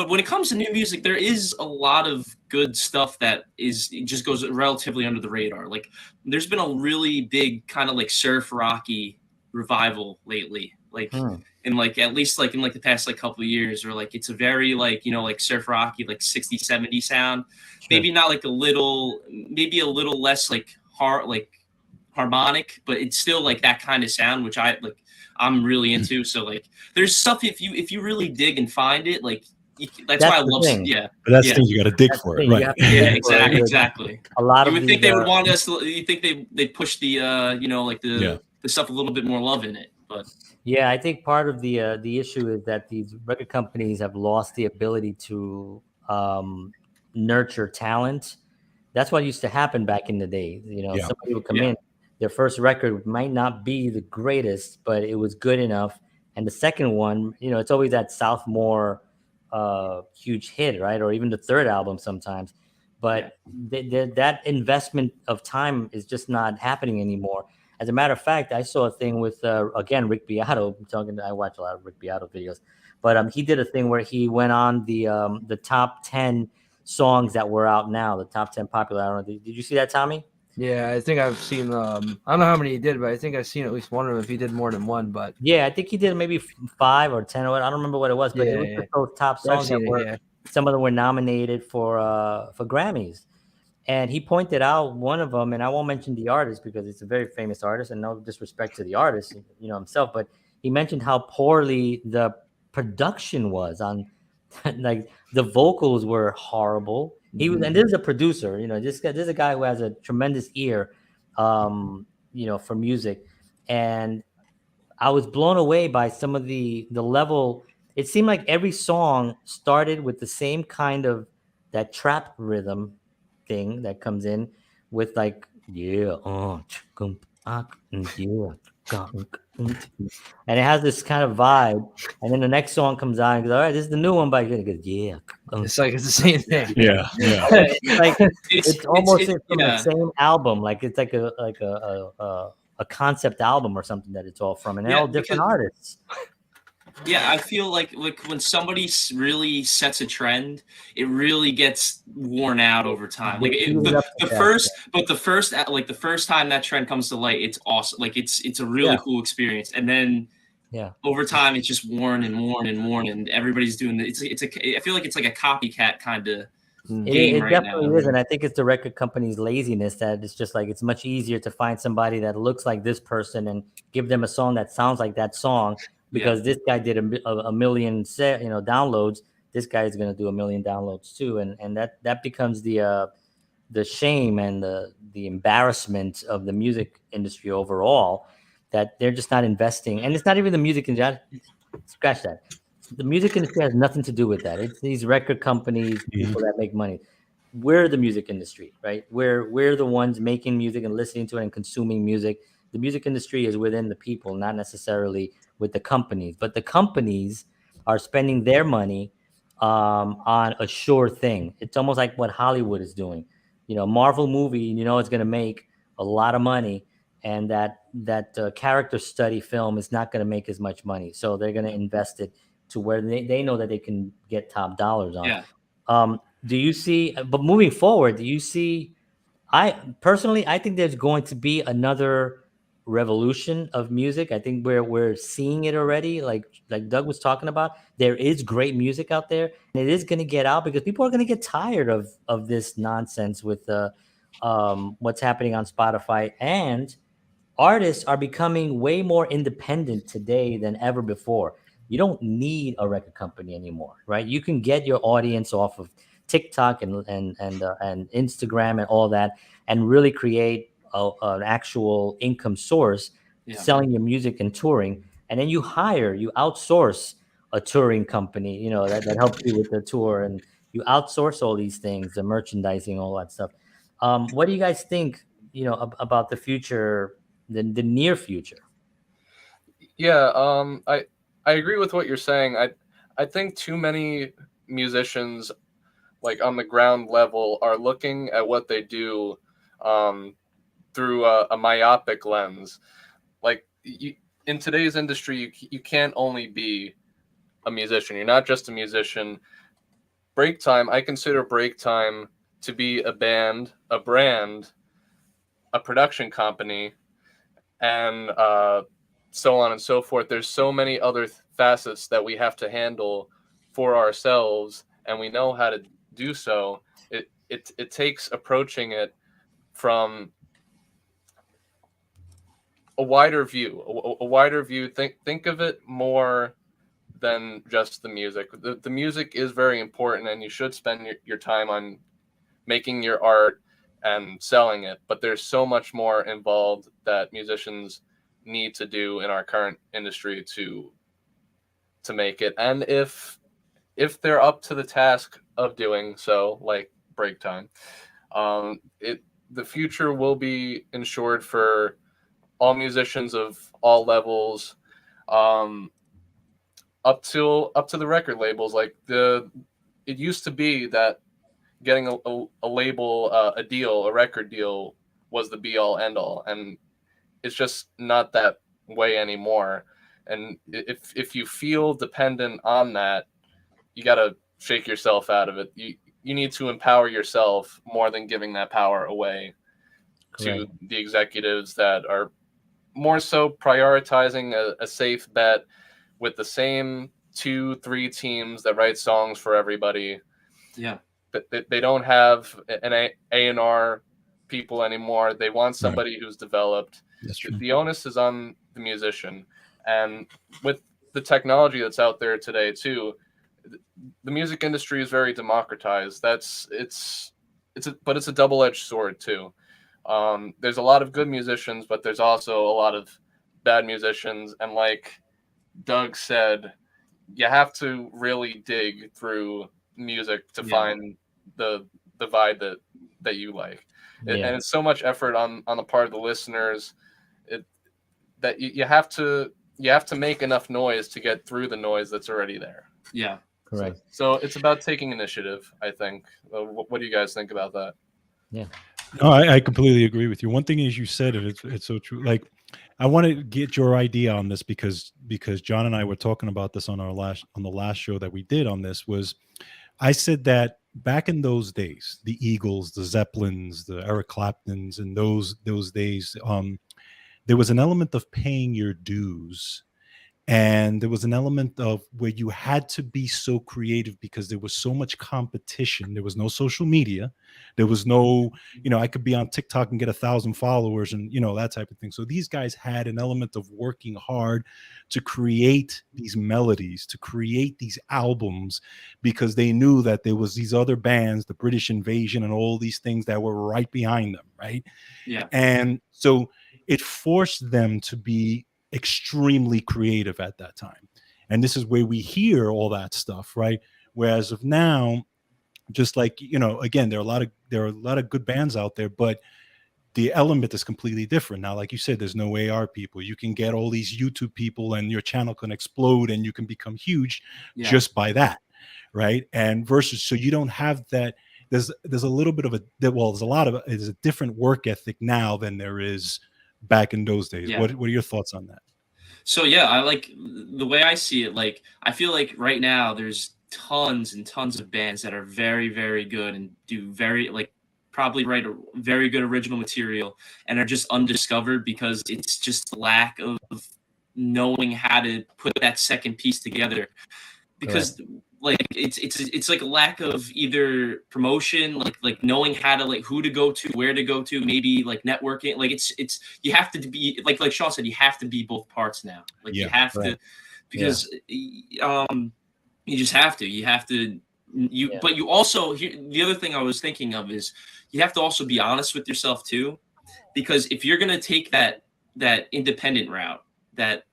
when it comes to new music, there is a lot of good stuff that it just goes relatively under the radar. Like there's been a really big kind of like surf rocky revival lately, like in like, at least like in like the past like couple of years, or like it's a very like, you know, like surf rocky, like 60, 70 sound, maybe not like maybe a little less like harmonic, but it's still like that kind of sound, which I'm really into. So like there's stuff, if you really dig and find it, like that's why I love it. Yeah, but that's the thing, you got to dig for it, right? Yeah, exactly. A lot you of would think they would want us. You think they push the you know, like the stuff a little bit more love in it, but yeah, I think part of the issue is that these record companies have lost the ability to nurture talent. That's what used to happen back in the day. You know, somebody would come in, their first record might not be the greatest, but it was good enough. And the second one, you know, it's always that sophomore huge hit, right? Or even the third album sometimes. But that investment of time is just not happening anymore. As a matter of fact, I saw a thing with, again, Rick Beato. I watch a lot of Rick Beato videos. But he did a thing where he went on the top 10 songs that were out now, the top 10 popular. I don't know. Did you see that, Tommy? Yeah, I think I've seen. I don't know how many he did, but I think I've seen at least one of them. If he did more than one, but yeah, I think he did maybe 5 or 10 or I don't remember what it was, but it was just those top songs that were. Some of them were nominated for Grammys, and he pointed out one of them, and I won't mention the artist because it's a very famous artist, and no disrespect to the artist, you know, himself, but he mentioned how poorly the production was on, like the vocals were horrible. He was, and this is a producer, you know, this is a guy who has a tremendous ear, you know, for music. And I was blown away by some of the level. It seemed like every song started with the same kind of that trap rhythm thing that comes in with like, and it has this kind of vibe, and then the next song comes on and goes, all right, this is the new one, but it goes, it's like it's the same thing. Yeah. Like it's almost from the same album, like it's like a concept album or something that it's all from, and they're all different artists. Yeah, I feel like when somebody really sets a trend, it really gets worn out over time. Like They speed it up to the death, first, but the first time that trend comes to light, it's awesome. Like it's a really Yeah. cool experience, and then Yeah. over time, it's just worn and worn and worn, and everybody's doing it. I feel like it's like a copycat kind of game It right definitely now. is, and I think it's the record company's laziness that it's just like it's much easier to find somebody that looks like this person and give them a song that sounds like that song because this guy did a million downloads. This guy is going to do a million downloads too, and that becomes the shame and the embarrassment of the music industry overall, that they're just not investing. And it's not even the music industry. Scratch that. The music industry has nothing to do with that. It's these record companies, people that make money. We're the music industry, right? We're the ones making music and listening to it and consuming music. The music industry is within the people, not necessarily with the companies. But the companies are spending their money on a sure thing. It's almost like what Hollywood is doing. Marvel movie, it's going to make a lot of money, and that character study film is not going to make as much money. So they're going to invest it to where they know that they can get top dollars on. Yeah. Do you see, but moving forward, do you see, I think there's going to be another revolution of music. I think we're seeing it already. Like Doug was talking about, there is great music out there, and it is going to get out because people are going to get tired of this nonsense with what's happening on Spotify. And artists are becoming way more independent today than ever before. You don't need a record company anymore, right? You can get your audience off of TikTok and Instagram and all that, and really create an actual income source, selling your music and touring. And then you outsource a touring company, that helps you with the tour, and you outsource all these things, the merchandising, all that stuff. What do you guys think, about the future, the near future? Yeah, I agree with what you're saying. I think too many musicians, like on the ground level, are looking at what they do through a myopic lens. Like in today's industry, you can't only be a musician. You're not just a musician. BreakTime, I consider BreakTime to be a band, a brand, a production company, and so on and so forth. There's so many other facets that we have to handle for ourselves, and we know how to do so. It takes approaching it from a wider view. A wider view. Think of it more than just the music. The music is very important, and you should spend your time on making your art and selling it. But there's so much more involved that musicians need to do in our current industry to make it. And if they're up to the task of doing so, like BreakTime, the future will be ensured for all musicians of all levels, up to the record labels. Like it used to be that getting a label, a record deal, was the be all end all, and it's just not that way anymore. And if you feel dependent on that, you got to shake yourself out of it. You need to empower yourself more than giving that power away to the executives that are more so prioritizing a safe bet with the same 2-3 teams that write songs for everybody. Yeah. They don't have an A&R people anymore. They want somebody who's developed. That's true. The onus is on the musician. And with the technology that's out there today too, the music industry is very democratized. But it's a double-edged sword too. There's a lot of good musicians, but there's also a lot of bad musicians. And like Doug said, you have to really dig through music to find the vibe that you like. And it's so much effort on the part of the listeners that you have to make enough noise to get through the noise that's already there. Yeah. Correct. So it's about taking initiative, I think. What do you guys think about that? Yeah. No, I completely agree with you. One thing is, you said it, it's so true. Like I want to get your idea on this because John and I were talking about this on the last show that we did on this. Was I said that back in those days, the Eagles, the Zeppelins, the Eric Claptons, and those days, there was an element of paying your dues, and there was an element of where you had to be so creative because there was so much competition. There was no social media. There was no, I could be on TikTok and get 1,000 followers and, that type of thing. So these guys had an element of working hard to create these melodies, to create these albums, because they knew that there was these other bands, the British Invasion and all these things that were right behind them. Right. Yeah. And so it forced them to be extremely creative at that time. And this is where we hear all that stuff, right? Whereas of now, just like, again, there are a lot of good bands out there, but the element is completely different. Now, like you said, there's no AR people. You can get all these YouTube people and your channel can explode and you can become huge just by that. Right. And versus, so you don't have that. There's a little bit of there's a different work ethic now than there is back in those days. What are your thoughts on that? So yeah, I like the way I see it. Like, I feel like right now there's tons and tons of bands that are very, very good and do probably write a very good original material and are just undiscovered because it's just the lack of knowing how to put that second piece together. Because like it's like a lack of either promotion, like knowing how to, like, who to go to, where to go to, maybe like networking. Like it's you have to be like Sean said, you have to be both parts now. Like you have to, because you just have to but you also, the other thing I was thinking of is you have to also be honest with yourself too, because if you're gonna take that independent route, like,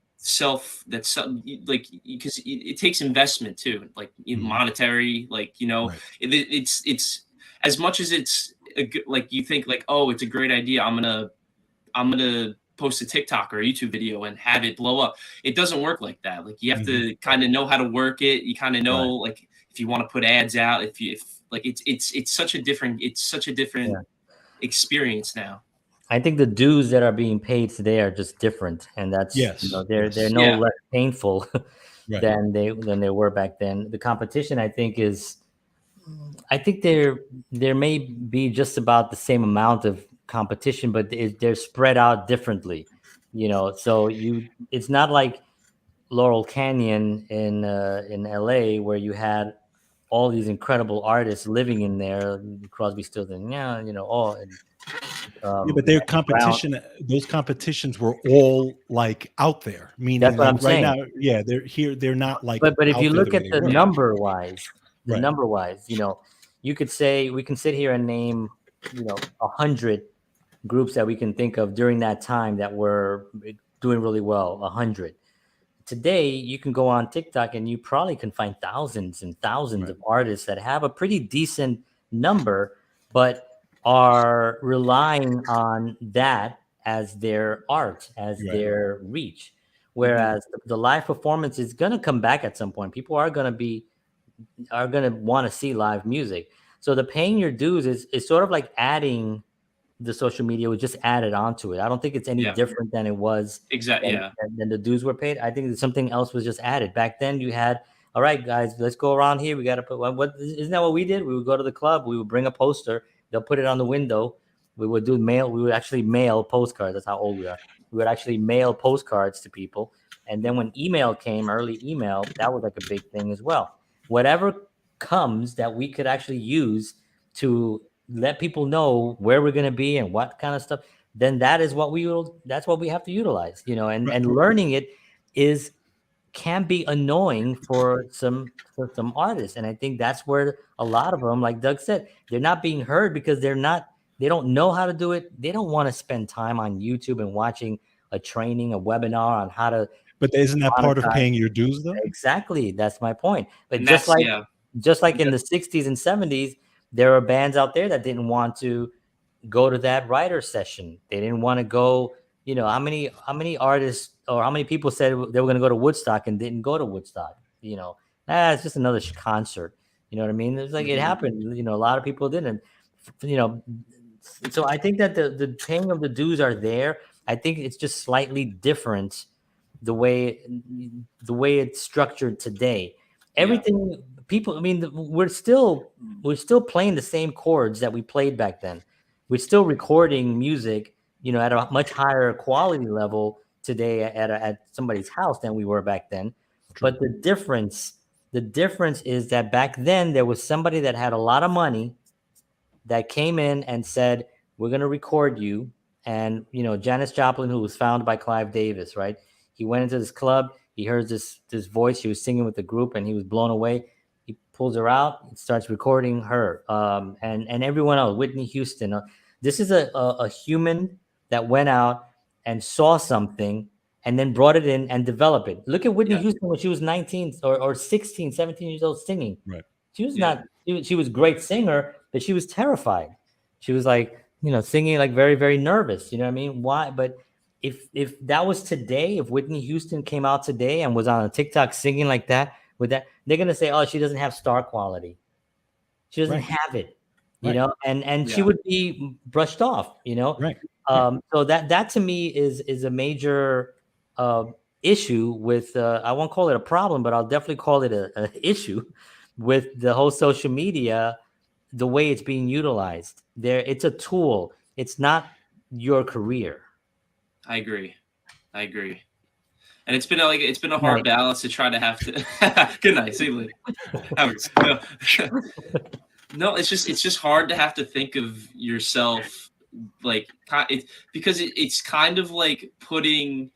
because it takes investment too, like monetary, like, it's as much as it's like you think like, oh, it's a great idea, I'm gonna post a TikTok or a YouTube video and have it blow up. It doesn't work like that. Like you have to kind of know how to work it. You kind of know like if you want to put ads out, if it's such a different experience now. I think the dues that are being paid today are just different, and that's they're no less painful than they were back then. The competition, I think there may be just about the same amount of competition, but they're spread out differently. So it's not like Laurel Canyon in LA where you had all these incredible artists living in there, Crosby, Stills, and all. But their competition, those competitions were all like out there. Meaning, that's what I'm right saying. now, they're here. They're not like. But if you look at the number wise, you could say we can sit here and name 100 groups that we can think of during that time that were doing really well. 100. Today, you can go on TikTok and you probably can find thousands and thousands of artists that have a pretty decent number, but are relying on that as their art, as their reach. Whereas the live performance is going to come back at some point. People are going to want to see live music. So the paying your dues is sort of like adding the social media was just added onto it. I don't think it's any different than it was than the dues were paid. I think something else was just added. Back then you had, all right, guys, let's go around here. We got to put what isn't that what we did? We would go to the club. We would bring a poster. They'll put it on the window. We would do mail. We would actually mail postcards. That's how old we are. We would actually mail postcards to people. And then when email came, early email, that was like a big thing as well. Whatever comes that we could actually use to let people know where we're going to be and what kind of stuff, then that's what we have to utilize, and learning it can be annoying for some artists. And I think that's where a lot of them, like Doug said, they're not being heard because they don't know how to do it. They don't want to spend time on YouTube and watching a training, a webinar on how to. But isn't that part of paying your dues though? Exactly. That's my point. But just like in the 60s and 70s, there are bands out there that didn't want to go to that writer session. They didn't want to go. How many artists or how many people said they were going to go to Woodstock and didn't go to Woodstock? It's just another concert. You know what I mean? It's like it happened. A lot of people didn't. So I think that the paying of the dues are there. I think it's just slightly different the way it's structured today. Everything people, I mean, we're still playing the same chords that we played back then. We're still recording music, you know, at a much higher quality level today at somebody's house than we were back then. True. But the difference is that back then there was somebody that had a lot of money that came in and said, we're going to record you. And, you know, Janis Joplin, who was founded by Clive Davis, right? He went into this club. He heard this voice. She was singing with the group, and he was blown away. He pulls her out, starts recording her, and everyone else, Whitney Houston. This is a human that went out and saw something and then brought it in and developed it. Look at Whitney Houston when she was 19 or 16, 17 years old singing. Right. She was not, she was a great singer, but she was terrified. She was like, you know, singing like very, very nervous. You know what I mean? Why? But if that was today, if Whitney Houston came out today and was on a TikTok singing like that, with that, they're gonna say, oh, she doesn't have star quality. She doesn't have it, you know, and she would be brushed off, you know. Right. So that to me is a major issue with I won't call it a problem, but I'll definitely call it a issue with the whole social media, the way it's being utilized. It's a tool. It's not your career. I agree. And it's been a hard balance to try to have to. Good night. See you later. No, it's just hard to have to think of yourself like because it's kind of like putting.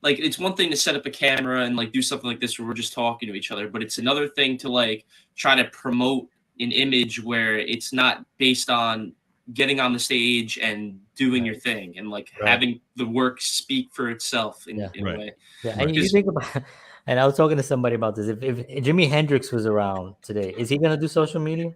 Like, it's one thing to set up a camera and like do something like this where we're just talking to each other, but it's another thing to like try to promote an image where it's not based on getting on the stage and doing your thing and like having the work speak for itself in a way. Yeah, and you think about, and I was talking to somebody about this. If Jimi Hendrix was around today, is he going to do social media?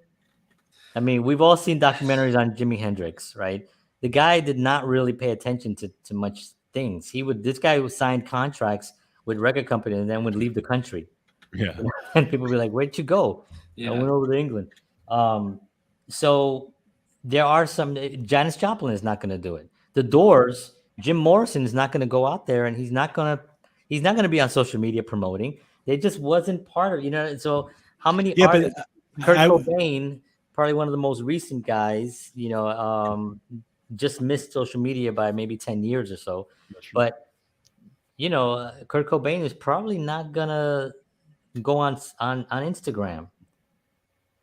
I mean, we've all seen documentaries on Jimi Hendrix, right? The guy did not really pay attention to much things. This guy who signed contracts with record companies and then would leave the country. Yeah. And people would be like, where'd you go? I went over to England. So there are some, Janis Joplin is not going to do it. The Doors, Jim Morrison is not going to go out there, and he's not going to be on social media promoting. They just wasn't part of, you know. So how many artists, Kurt Cobain, probably one of the most recent guys, you know, just missed social media by maybe 10 years or so. But, you know, Kurt Cobain is probably not going to go on Instagram.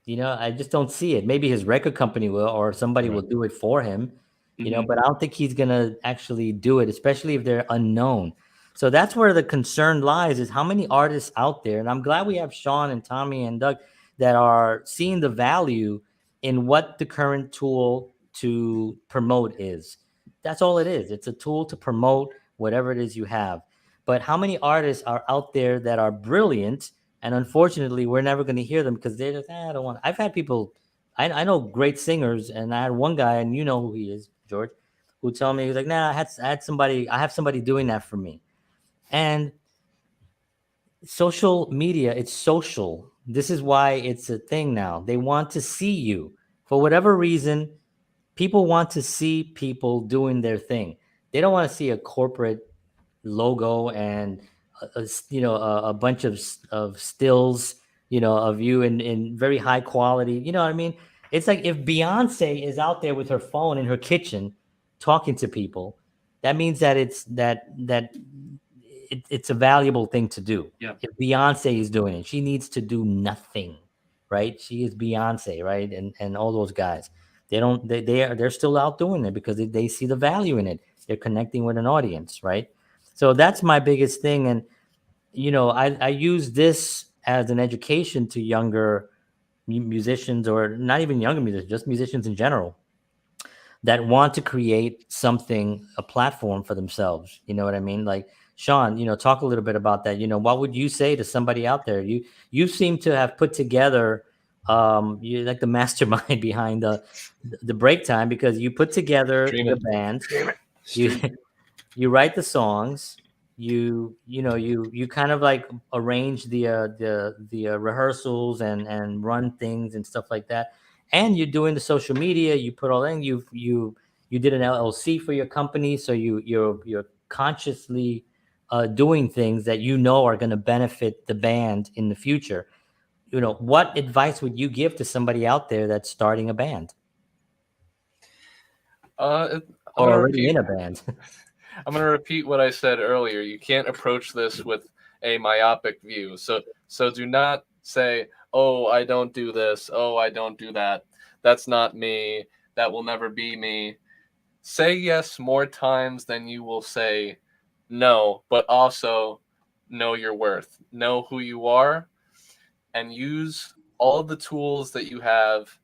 You know, I just don't see it. Maybe his record company will, or somebody will do it for him, you know, but I don't think he's going to actually do it, especially if they're unknown. So that's where the concern lies, is how many artists out there. And I'm glad we have Sean and Tommy and Doug that are seeing the value in what the current tool to promote is. That's all it is. It's a tool to promote whatever it is you have. But how many artists are out there that are brilliant? And unfortunately, we're never going to hear them because they're just, I don't want. I've had people, I know great singers, and I had one guy, and you know who he is, George, who told me, he was like, nah, I have somebody doing that for me. And social media, it's social. This is why it's a thing now. They want to see you. For whatever reason, people want to see people doing their thing. They don't want to see a corporate logo and a bunch of stills, you know, of you in very high quality. You know what I mean? It's like if Beyonce is out there with her phone in her kitchen talking to people, that means that it's a valuable thing to do. Yeah. If Beyonce is doing it, she needs to do nothing, right? She is Beyonce, right? And all those guys, they're still out doing it because they see the value in it. They're connecting with an audience, right? So that's my biggest thing. And, you know, I use this as an education to younger musicians, or not even younger musicians, just musicians in general, that want to create something, a platform for themselves. You know what I mean? Like, Sean, you know, talk a little bit about that. You know, what would you say to somebody out there? You seem to have put together, you're like the mastermind behind the BreakTime, because you put together the band, you write the songs, you kind of like arrange the rehearsals and run things and stuff like that, and you're doing the social media. You put all in, you you did an LLC for your company, so you're consciously doing things that you know are going to benefit the band in the future. What advice would you give to somebody out there that's starting a band I'm or gonna already repeat, in a band? I'm going to repeat what I said earlier. You can't approach this with a myopic view. So do not say, "Oh, I don't do this. Oh, I don't do that. That's not me. That will never be me." Say yes more times than you will say no, but also know your worth. Know who you are and use all of the tools that you have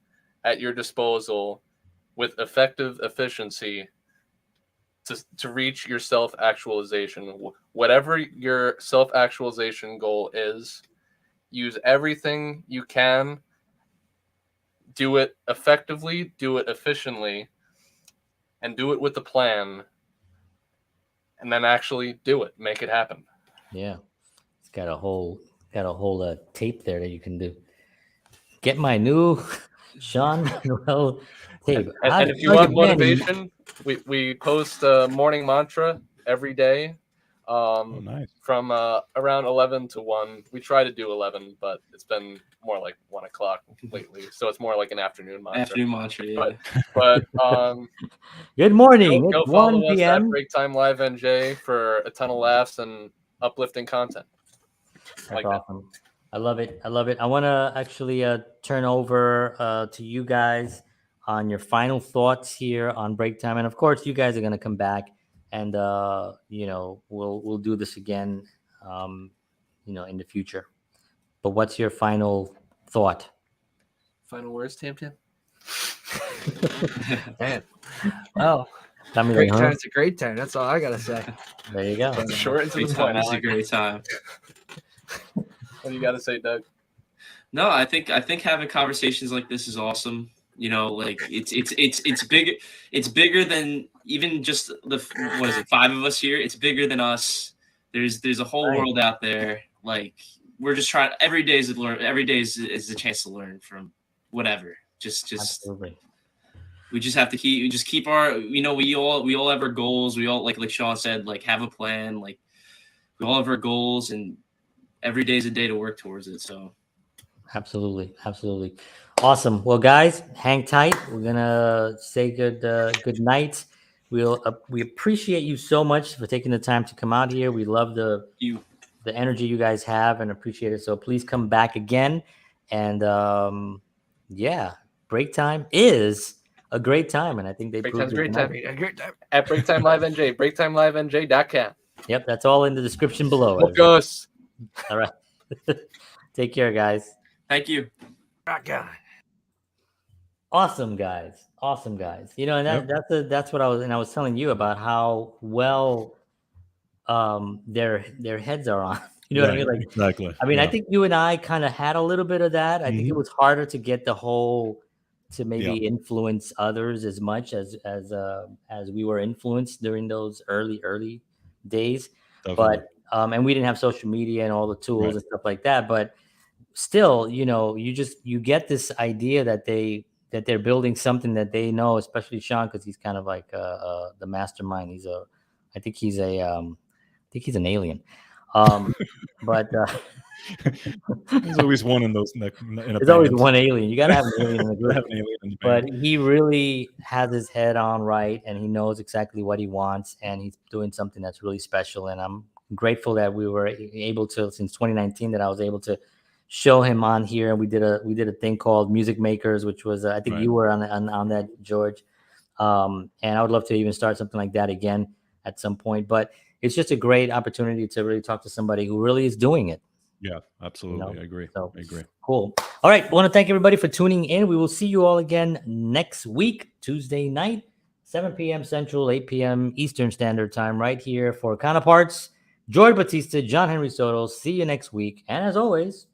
at your disposal with effective efficiency to reach your self-actualization. Whatever your self-actualization goal is, use everything you can, do it effectively, do it efficiently, and do it with a plan, and then actually do it, make it happen. Yeah, it's got a whole tape there that you can do. Get my new Sean Manuel tape. And if you want motivation, we post a morning mantra every day. Nice. From around 11 to 1. We try to do 11, but it's been more like 1 o'clock lately. So it's more like an afternoon mantra. Afternoon mantra, yeah. But good morning. Go It's follow 1 us at p.m. BreakTime Live NJ for a ton of laughs and uplifting content. That's awesome. I love it. I love it. I want to actually turn over to you guys on your final thoughts here on break time. And of course, you guys are going to come back and, we'll do this again, in the future. But what's your final thought? Final words, Tam? Man. Well, great time. It's a great time. That's all I got to say. There you go. Short and to the point. It's a great time. What do you got to say, Doug? No, I think having conversations like this is awesome. Like it's big. It's bigger than even just the 5 of us here. It's bigger than us. There's a whole world out there. Like we're just trying. Every day is learn. Every day is a chance to learn from whatever. Just Absolutely. We just have to keep our. We all have our goals. We all like Sean said, like have a plan. Like we all have our goals, and every day is a day to work towards it. So. Absolutely. Awesome. Well, guys, hang tight. We're gonna say good night. We appreciate you so much for taking the time to come out here. We love the energy you guys have and appreciate it. So please come back again. And break time is a great time, and I think they proved it. Great time. At BreakTime Live NJ, BreakTimeLiveNJ.com. Yep, that's all in the description below. Book us. All right. Take care, guys. Thank you. Rock on. Awesome guys. And that's what I was telling you about how well their heads are on. You know what I mean? Like Exactly. I mean, I think you and I kind of had a little bit of that. I think it was harder to get to maybe influence others as much as we were influenced during those early days. Definitely. But and we didn't have social media and all the tools and stuff like that, but still, you get this idea that they're building something that they know, especially Sean, because he's kind of like the mastermind. I think he's an alien. But there's always one in those. There's always one alien. You gotta have an alien in the group. But he really has his head on right, and he knows exactly what he wants, and he's doing something that's really special. And I'm grateful that we were able to, since 2019, that I was able to show him on here. And we did a thing called Music Makers, which was I think you were on that, George. And I would love to even start something like that again at some point. But it's just a great opportunity to really talk to somebody who really is doing it. Yeah, absolutely. I agree. So, I agree. Cool. All right. I want to thank everybody for tuning in. We will see you all again next week, Tuesday night, 7 p.m. Central, 8 p.m. Eastern Standard Time, right here for Counterparts. George Batista, John Henry Soto. See you next week. And as always,